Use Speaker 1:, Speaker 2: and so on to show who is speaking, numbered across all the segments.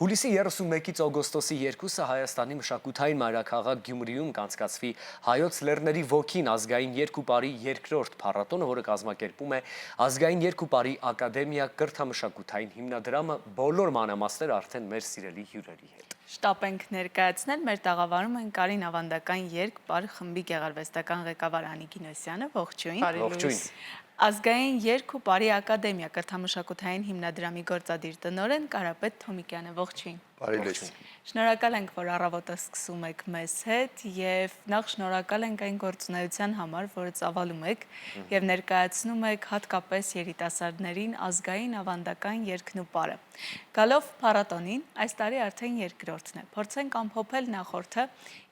Speaker 1: Հուլիսի 31-ից օգոստոսի 2-ը Հայաստանի մշակութային մայրաքաղաք Գյումրիում կանցկացվի Հայոց լեռների ոգին ազգային երկուպարի երկրորդ փառատոնը, որը կազմակերպում է Ազգային երկուպարի ակադեմիա կրթամշակութային հիմնադրամը, բոլոր մանրամասները արդեն մեր սիրելի հյուրերի հետ։
Speaker 2: Շտապ ենք ներկայացնել, մեր տաղավարում են Կարին ավանդական երկպար խմբի գեղարվեստական ղեկավար Անիկ Ինոսյանը, ողջույն։
Speaker 1: Ողջույն։
Speaker 2: Ազգային երկուպարի ակադեմիա կրթամշակութային հիմնադրամի գործադիր տնօրեն Կարապետ Թոմիկյանը, ողջույն։ Շնորհակալ ենք, որ առավոտը սկսում եք մեզ հետ եւ նախ շնորհակալ ենք այն գործունեության համար, որը ծավալում եք եւ ներկայացնում եք հատկապես երիտասարդներին ազգային ավանդական երգն ու պարը։ Գալով փառատոնին, այս տարի արդեն երկրորդն է։ Փորձենք ամփոփել նախորդը,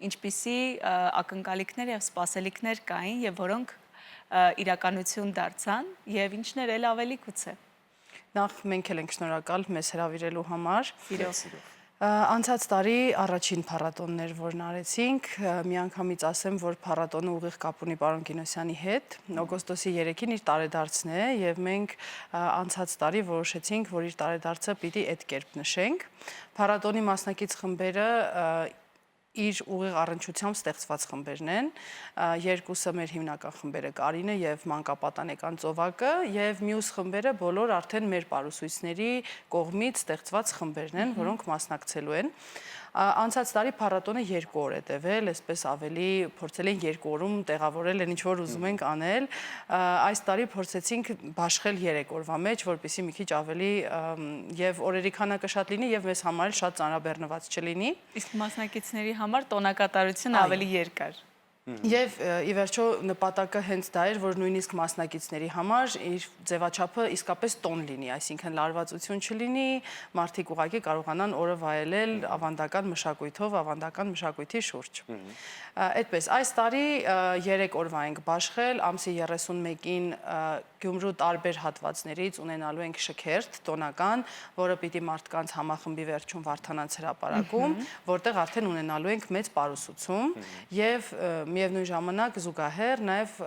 Speaker 2: ինչպիսի ակնկալիքներ եւ սպասելիքներ կային եւ որոնք իրականություն դարձան եւ ինչներ էլ ավելի գուցե։
Speaker 3: Նախ մենք էլ ենք շնորհակալ մեզ հրավիրելու համար։
Speaker 2: Սիրով։
Speaker 3: Անցած տարի առաջին փառատոններ, որն արեցինք, միանգամից ասեմ, որ փառատոնը ուղիղ կապ ունի պարոն Կինոսյանի հետ։ Օգոստոսի 3-ին իր տարեդարձն է եւ մենք անցած տարի որոշեցինք, որ իր տարեդարձը պիտի այդ կերպ նշենք։ Փառատոնի մասնակից խմբերը իր ուղիղ առնչությամբ ստեղծված խմբերն են, երկուսը մեր հիմնական խմբերը Կարինը եւ մանկապատանեկան ծովակը եւ մյուս խմբերը բոլոր արդեն մեր պարուսույցների կողմից ստեղծված խմբերն են, որոնք մասնակցելու են։ Անցած տարի փառատոնը 2 օր է տևել, այսպես ավելի փորձել են 2 օրում տեղավորել այն ինչ որ ուզում ենք անել։ Այս տարի փորձեցինք բաշխել 3 օրվա մեջ, որպեսզի մի քիչ ավելի եւ օրերի քանակը շատ լինի եւ մեզ համար շատ ծանրաբեռնված չլինի։
Speaker 2: Իսկ մասնակիցների համար տոնակատարությունը ավելի երկար։
Speaker 3: Եվ ի վերջո նպատակը հենց դա էր, որ նույնիսկ մասնակիցների համար իր ձևաչափը իսկապես տոն լինի, այսինքն լարվածություն չլինի, մարդիկ ուղղակի կարողանան օրը վայելել ավանդական մշակույթով, ավանդական մշակույթի շուրջ։ Այդպես, այս տարի 3 օրվա ենք բաշխել, ամսի 31-ին Գյումրու տարբեր հատվածներից ունենալու ենք շքերթ տոնական, որը պիտի մարդկանց համախմբի վերջում Վարդանանց հրապարակում, որտեղ արդեն ունենալու ենք մեծ պարուսուցում եւ միևնույն ժամանակ զուգահեռ նաև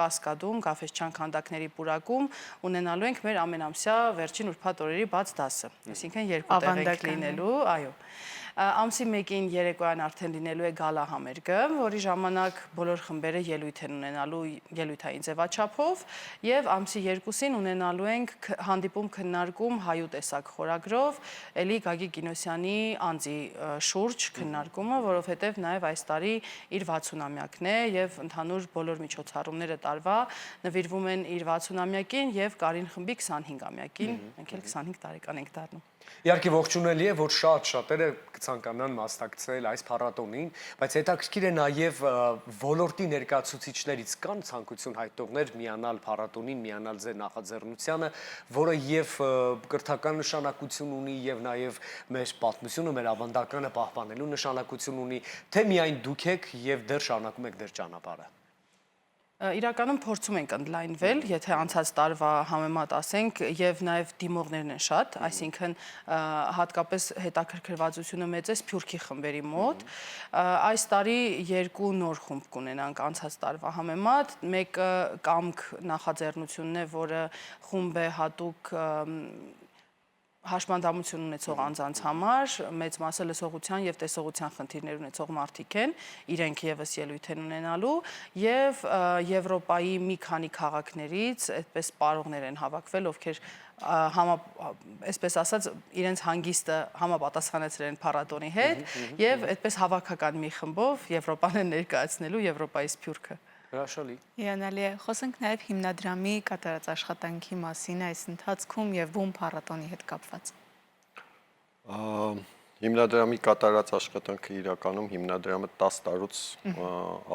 Speaker 3: Կասկադում, Գաֆէսչյան քանդակների պուրակում ունենալու ենք մեր ամենամսյա վերջին ուրբաթ օրերի բաց դասը, այսինքն 2 տեղ ենք լինելու, այո։ Ամսի 1-ին երեկոյան արդեն լինելու է գալա համերգը, որի ժամանակ բոլոր խմբերը ելույթ են ունենալու ելույթային ձևաչափով եւ ամսի 2-ին ունենալու ենք հանդիպում քննարկում հայու տեսակ խորագրով, էլի Գագիկ Կինոսյանի անձի շուրջ քննարկումը, որովհետեւ նաեւ այս տարի իր 60-ամյակն է եւ ընդհանուր բոլոր միջոցառումները տարվա նվիրվում են իր 60-ամյակին եւ Կարին խմբի 25-ամյակին, մենք էլ 25 տարեկան ենք դառնում։
Speaker 1: Իհարկե ողջունելի է, որ շատերը կցանկանան մասնակցել այս փառատոնին, բայց հետաքրքիր է նաև ոլորտի ներկայացուցիչներից կան ցանկություն հայտնողներ միանալ փառատոնին, միանալ ձեր նախաձեռնությանը, որը եւ կրթական նշանակություն ունի եւ նաև մեր պատմությունը, մեր ավանդականը պահպանելու նշանակություն ունի, թե միայն դուք եք եւ դեռ շարունակում եք դեր ճանապարհը։
Speaker 3: Իրականում փորձում ենք ընդլայնվել, եթե անցած տարվա համեմատ ասենք, եւ նաեւ դիմողներն են շատ, այսինքն հատկապես հետաքրքրվածությունը մեծ է Սփյուռքի խմբերի մոտ։ Այս տարի 2 նոր խումբ կունենանք անցած տարվա համեմատ, մեկը կամք նախաձեռնությունն է, որը խումբ է հատուկ հաշմանդամություն ունեցող անձանց համար, մեծ մասը լսողության եւ տեսողության խնդիրներ ունեցող մարդիկ են, իրենք եւս ելույթ են ունենալու եւ Եվրոպայի մի քանի քաղաքներից այդպես պարողներ են հավաքվել, ովքեր այսպես ասած իրենց հանգիստը համապատասխանեցրել են փառատոնի հետ եւ այդպես հավաքական մի խմբով Եվրոպան են ներկայացնելու Եվրոպայի Սփյուռքը։
Speaker 1: Հրաշալի։
Speaker 2: Հիանալի է։ Խոսենք նաև հիմնադրամի կատարած աշխատանքի մասին այս ընթացքում եւ բուն փառատոնի հետ կապված։
Speaker 4: Հիմնադրամի կատարած աշխատանքը իրականում հիմնադրամը 10 տարուց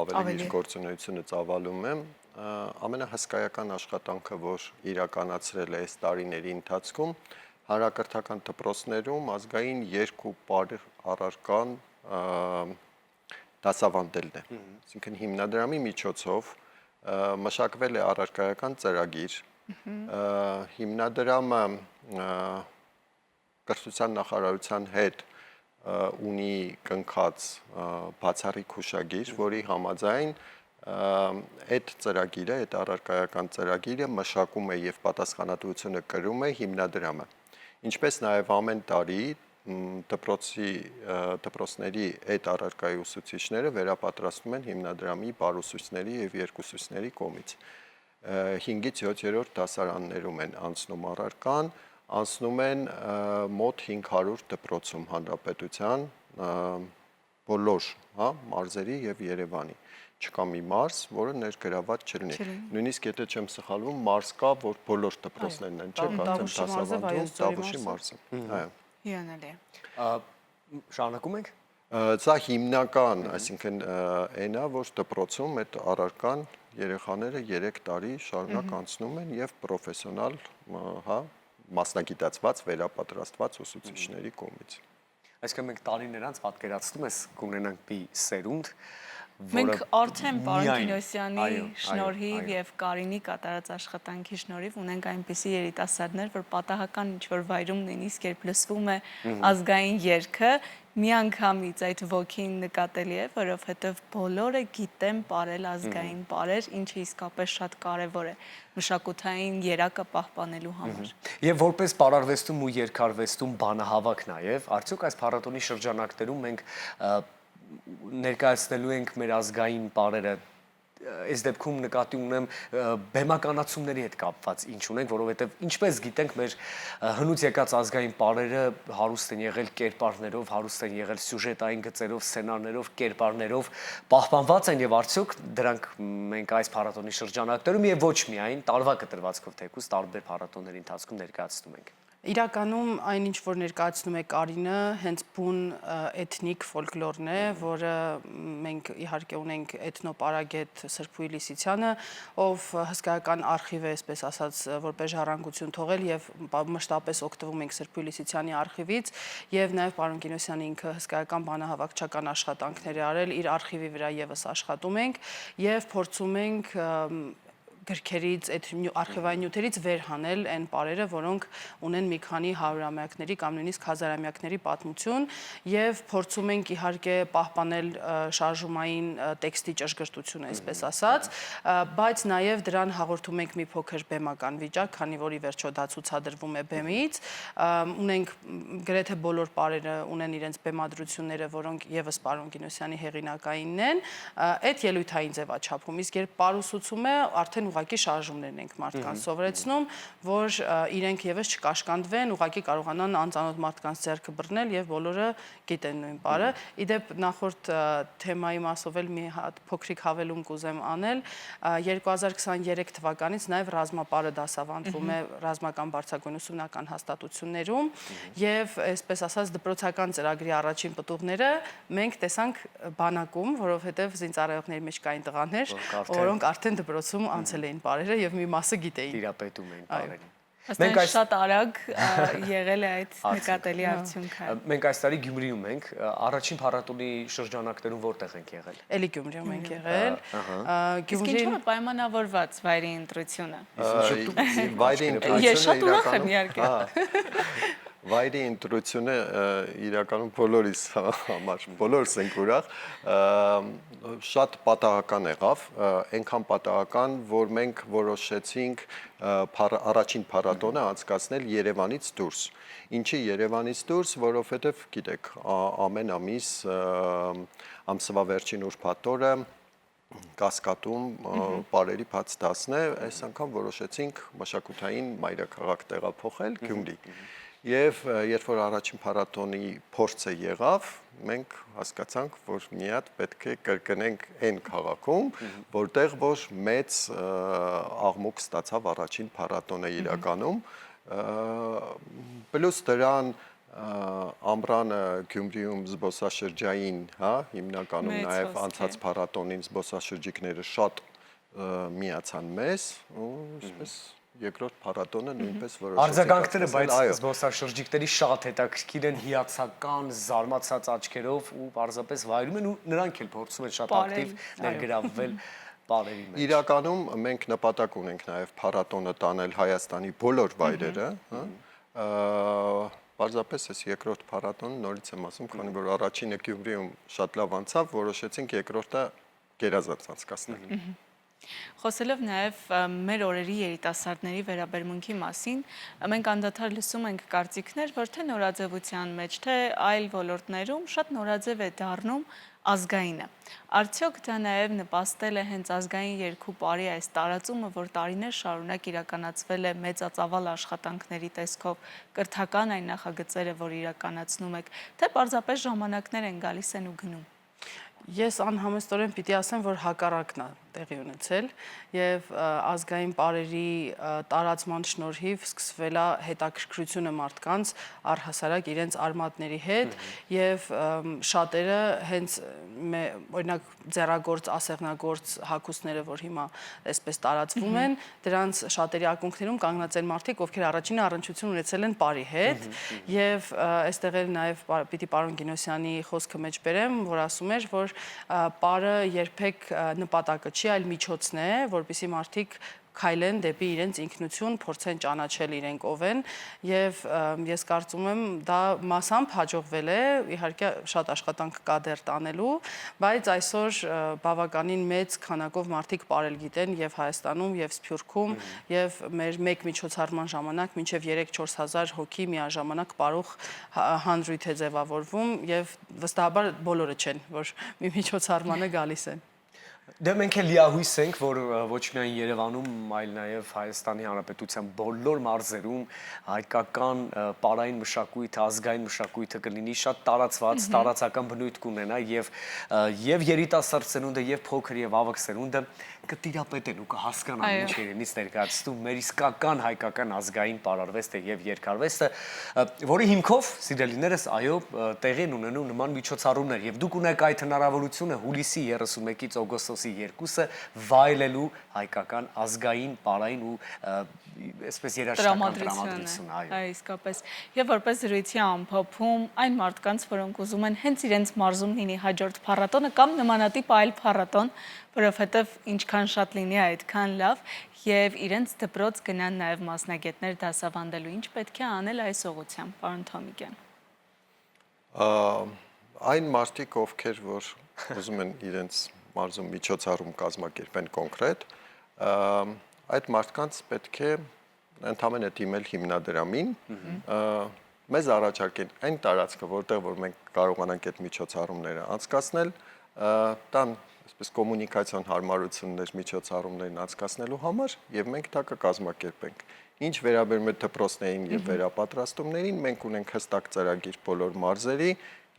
Speaker 4: ավելի իր գործունեությունը ծավալում է։ Ամենահսկայական աշխատանքը, որ իրականացրել է այս տարիների ընթացքում, հանրակրթական դպրոցներում ազգային երկու պար առարկան դասավանդելն է, այսինքն հիմնադրամի միջոցով մշակվել է առարկայական ծրագիր, հիմնադրամը կրթության նախարարության հետ ունի կնքած բացառիկ հուշագիր, որի համաձայն այդ ծրագիրը, այդ առարկայական ծրագիրը մշակում է եւ պատասխանատվությունը կրում է հիմնադրամը, ինչպես նաեւ ամեն տարի դպրոցների այդ առարկայի ուսուցիչները վերապատրաստվում են հիմնադրամի բարուսույցների եւ երկուսույցների կողմից։ 5-ից 7-րդ դասարաններում են անցնում առարկան, անցնում են մոտ 500 դպրոցում հանրապետության բոլոր, հա, մարզերի եւ Երևանի։ Չկա մի մարզ, որը ներգրաված չլինի։ Նույնիսկ եթե չեմ սխալվում, մարզ կա, որ բոլոր դպրոցներն են, չէ՞, արդեն դասավանդում, Տավուշի մարզը։ Այո։
Speaker 2: Հիանալի է։
Speaker 1: Շարունակում ենք։
Speaker 4: Սա հիմնական, այսինքն այն է, որ դպրոցում այդ առարկան երեխաները 3 տարի շարունակ անցնում են եւ պրոֆեսիոնալ, հա, մասնագիտացված, վերապատրաստված ուսուցիչների կողմից։
Speaker 1: Այսինքն մենք տարիներ անց պատկերացնում ես կունենանք մի սերունդ,
Speaker 2: Մենք արդեն պարոն Կինոսյանի շնորհիվ եւ Կարինի կատարած աշխատանքի շնորհիվ ունենք այնպիսի երիտասարդներ, որ պատահական ինչ-որ վայրում նույնիսկ երբ լսվում է ազգային երգը, միանգամից այդ ոգին նկատելի է, որովհետեւ բոլորը գիտեն ապրել ազգային պարեր, ինչը իսկապես շատ կարեւոր է մշակութային երակը պահպանելու համար։
Speaker 1: Եվ որպես պարարվեստում ու երգարվեստում բանահավաք նաեւ, արդյոք այս փառատոնի շրջանակներում մենք ներկայացնելու ենք մեր ազգային պարերը, այս դեպքում նկատի ունեմ բեմականացումների հետ կապված ինչ ունենք, որովհետև ինչպես գիտենք մեր հնուց եկած ազգային պարերը հարուստ են եղել կերպարներով, հարուստ են եղել սյուժետային գծերով, սցենարներով, կերպարներով, պահպանված են եւ արդյոք դրանք մենք այս փառատոնի շրջանակներում եւ ոչ միայն տարվա կտրվածքով թեկուզ տարբեր փառատոնների ընթացքում ներկայացնում ենք։
Speaker 3: Իրականում այնինչ որ ներկայացնում է Կարինը, հենց բուն էթնիկ ֆոլկլորն է, որը մենք իհարկե ունենք էթնոպարագետ Սրբուհի Լիսիցյանը, ով հսկայական արխիվ է, այսպես ասած, որպես ժառանգություն թողել եւ մշտապես օգտվում ենք Սրբուհի Լիսիցյանի արխիվից եւ նաեւ պարոն Կինոսյանը ինքը հսկայական բանահավաքչական աշխատանքներ է արել, իր արխիվի վրա եւս աշխատում ենք եւ փորձում ենք գրքերից, այդ արխիվային նյութերից վեր հանել այն պարերը, որոնք ունեն մի քանի հարյուրամյակների կամ նույնիսկ հազարամյակների պատմություն եւ փորձում ենք իհարկե պահպանել շարժումային տեքստի ճշգրտությունը, այսպես ասած, բայց նաեւ դրան հաղորդում ենք մի փոքր բեմական վիճակ, քանի որ ի վերջո դա ցուցադրվում է բեմից, ունենք գրեթե բոլոր պարերը ունեն իրենց բեմադրությունները, որոնք եւս պարոն Կինոսյանի հեղինակայինն են, այդ ելույթային ձևաչափում, իսկ երբ պարուսուցում է, արդեն ուղղակի շարժումներն ենք մարդկանց սովորեցնում, որ իրենք եւս չկաշկանդվեն, ուղղակի կարողանան անծանոթ մարդկանց ձեռքը բռնել եւ բոլորը գիտեն նույն բառը։ Իդեպ նախորդ թեմայի մասով էլ մի հատ փոքրիկ հավելում կուզեմ անել, 2023 թվականից նաեւ ռազմապարը դասավանդվում է ռազմական բարձրագույն ուսումնական հաստատություններում եւ այսպես ասած դպրոցական ծրագրի առաջին պտուղները մենք տեսանք բանակում, որովհետեւ զինծառայողների մեջ կային տղաներ, որոնք արդեն դպրոցում անցել էին պարերը եւ մի մասը գիտեին։
Speaker 1: Տիրապետում էին պարերին։
Speaker 2: Մենք շատ արագ եղել է այդ նկատելի արդյունքը։
Speaker 1: Մենք այս տարի Գյումրիում ենք, առաջին փառատոնի շրջանակներում որտեղ ենք եղել։
Speaker 3: Էլի Գյումրիում ենք եղել։
Speaker 2: Իսկ ինչու է պայմանավորված վայրի ընտրությունը։
Speaker 4: Վայրի ընտրությունը
Speaker 2: Ես շատ ուրախ եմ իհարկե։
Speaker 4: Վայրի ընտրությունը իրականում բոլորիս համար, բոլորս ենք ուրախ, շատ պատահական եղավ, այնքան պատահական, որ մենք որոշեցինք առաջին փառատոնը անցկացնել Երևանից դուրս։ Ինչի Երևանից դուրս, որովհետև գիտեք, ամեն ամիս ամսվա վերջին ուրբաթ օրը Կասկադում պարերի բաց դասն է, այս անգամ որոշեցինք մշակութային մայրաքաղաք տեղափոխել Գյումրի։ Եվ երբ որ առաջին փառատոնի փորձը եղավ, մենք հասկացանք, որ մի հատ պետք է կրկնենք այն քաղաքում, որտեղ որ մեծ աղմուկ ստացավ առաջին փառատոնը իրականում, պլյուս դրան ամռանը Գյումրիում զբոսաշրջային, հա, հիմնականում նաև անցած փառատոնին զբոսաշրջիկները շատ միացան մեզ, ու այսպես երկրորդ փառատոնը նույնպես որոշեցինք։
Speaker 1: Արձագանքները բայց զբոսաշրջիկների շատ հետաքրքիր են, հիացական, զարմացած աչքերով ու պարզապես վայրում են ու նրանք էլ փորձում են շատ ակտիվ ներգրավվել պարերի մեջ։ Իրականում
Speaker 4: մենք նպատակ ունենք նաև փառատոնը տանել Հայաստանի բոլոր վայրերը, պարզապես այս երկրորդ փառատոնը նորից եմ ասում, քանի որ առաջինը Գյումրիում շատ լավ անցավ, որոշեցինք երկրորդը գերազանց անցկացնել։
Speaker 2: Խոսելով նաև մեր օրերի երիտասարդների վերաբերմունքի մասին, մենք անդադար լսում ենք կարծիքներ, որ թե նորաձևության մեջ, թե այլ ոլորտներում շատ նորաձև է դառնում ազգայինը։ Արդյոք դա նաև նպաստել է հենց ազգային երգու պարի այս տարածումը, որ տարիներ շարունակ իրականացվել է մեծածավալ աշխատանքների տեսքով, կրթական այն նախագծերը, որ իրականացնում եք, թե պարզապես ժամանակներ են գալիս են ու գնում։
Speaker 3: Ես անհամեստորեն պիտի ասեմ, որ հակառակն է տեղի ունեցել եւ ազգային պարերի տարածման շնորհիվ սկսվել է հետաքրքրությունը մարդկանց առհասարակ իրենց արմատների հետ եւ շատերը հենց օրինակ ձեռագործ, ասեղնագործ հագուստները, որ հիմա այսպես տարածվում են, դրանց շատերի ակունքներում կանգնած են մարդիկ, ովքեր առաջինը առնչություն ունեցել են պարի հետ եւ այստեղ էլ նաեւ պիտի պարոն Գինոսյանի խոսքը մեջ բերեմ, որ ասում էր, որ պարը երբեք նպատակը չի, այլ միջոցն է, որպեսզի մարդիկ քայլեն դեպի իրենց ինքնություն, փորձեն ճանաչել իրենք ով են եւ ես կարծում եմ դա մասամբ հաջողվել է, իհարկե շատ աշխատանք կա դեռ տանելու, բայց այսօր բավականին մեծ քանակով մարդիկ պարել գիտեն եւ Հայաստանում եւ Սփյուռքում եւ մեր մեկ միջոցառման ժամանակ մինչեւ 3-4 հազար հոգի միաժամանակ պարող հանրույթ է ձևավորվում եւ վստահաբար բոլորը չեն, որ մի միջոցառմանը գալիս են։
Speaker 1: Դե մենք էլ լիահույս ենք, որ ոչ միայն Երևանում, այլ նաև Հայաստանի Հանրապետության բոլոր մարզերում հայկական պարային մշակույթը, ազգային մշակույթը կլինի շատ տարածված, տարածական բնույթ կունենա եւ երիտասարդ սերունդը եւ փոքր եւ ավագ սերունդը կտիրապետեն ու կհասկանան ինչ է իրենից ներկայացնում մեր իսկական հայկական ազգային պարարվեստը եւ երգարվեստը, որի հիմքով սիրելիներս այո տեղի են ունենում նման միջոցառումներ եւ դուք ունեք այդ հնարավորությունը հուլիսի 31-ից օգոստոսի 2-ը վայելելու հայկական ազգային պարային ու այսպես երաժշտական տրամադրություն,
Speaker 2: այո, իսկապես։ Եվ որպես զրույցի ամփոփում այն մարդկանց, որոնք ուզում են հենց իրենց մարզում լինի հաջորդ փառատոնը կամ նմանատիպ այլ փառատոն, որովհետև ինչքան շատ լինի այդքան լավ, եւ իրենց դպրոց գնան նաեւ մասնագետներ դասավանդելու, ինչ պետք է անել այս ուղղությամբ, պարոն Թոմիկյան։
Speaker 4: Այն մարդիկ, ովքեր որ ուզում են իրենց մարզում միջոցառում կազմակերպեն կոնկրետ, այդ մարդկանց պետք է ընդհանրապես դիմել հիմնադրամին, մեզ առաջարկեն այն տարածքը, որտեղ որ մենք կարողանանք այդ միջոցառումները անցկացնել, տան այսպես կոմունիկացիոն հարմարություններ միջոցառումներն անցկացնելու համար եւ մենք դա կկազմակերպենք։ Ինչ վերաբերում է դպրոցներին եւ վերապատրաստումներին, մենք ունենք հստակ ծրագիր բոլոր մարզերի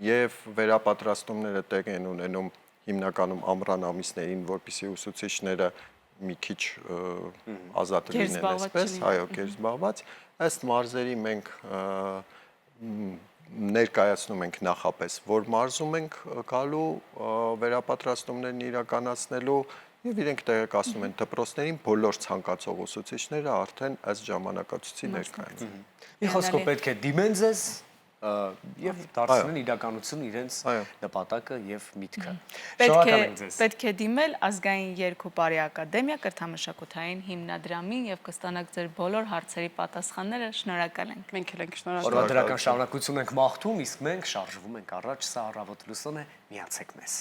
Speaker 4: եւ վերապատրաստումները տեղ են ունենում հիմնականում ամռան ամիսներին, որպեսզի ուսուցիչները մի քիչ ազատ լինեն այսպես, այո, գերզբաղված, ըստ մարզերի մենք ներկայացնում ենք նախապես, որ մարզում ենք գալու վերապատրաստումներն իրականացնելու եւ իրենք տեղեկացնում են դպրոցներին բոլոր ցանկացող ուսուցիչները արդեն այս ժամանակացույցի ներկայ են։
Speaker 1: Մի խոսքով պետք է դիմեն ձեզ եւ դարձնեն իրականություն իրենց նպատակը եւ միտքը։ Շնորհակալ եմ ձեզ։
Speaker 2: Պետք է դիմել Ազգային երգ ու պարի ակադեմիա կրթամշակութային հիմնադրամին եւ կստանաք ձեր բոլոր հարցերի պատասխանները։ Շնորհակալ ենք։
Speaker 3: Մենք էլ ենք շնորհակալ։
Speaker 1: Օրվա դրական շարունակություն ենք մաղթում, իսկ մենք շարժվում ենք առաջ, սա Առավոտ լուսոն է, միացեք մեզ։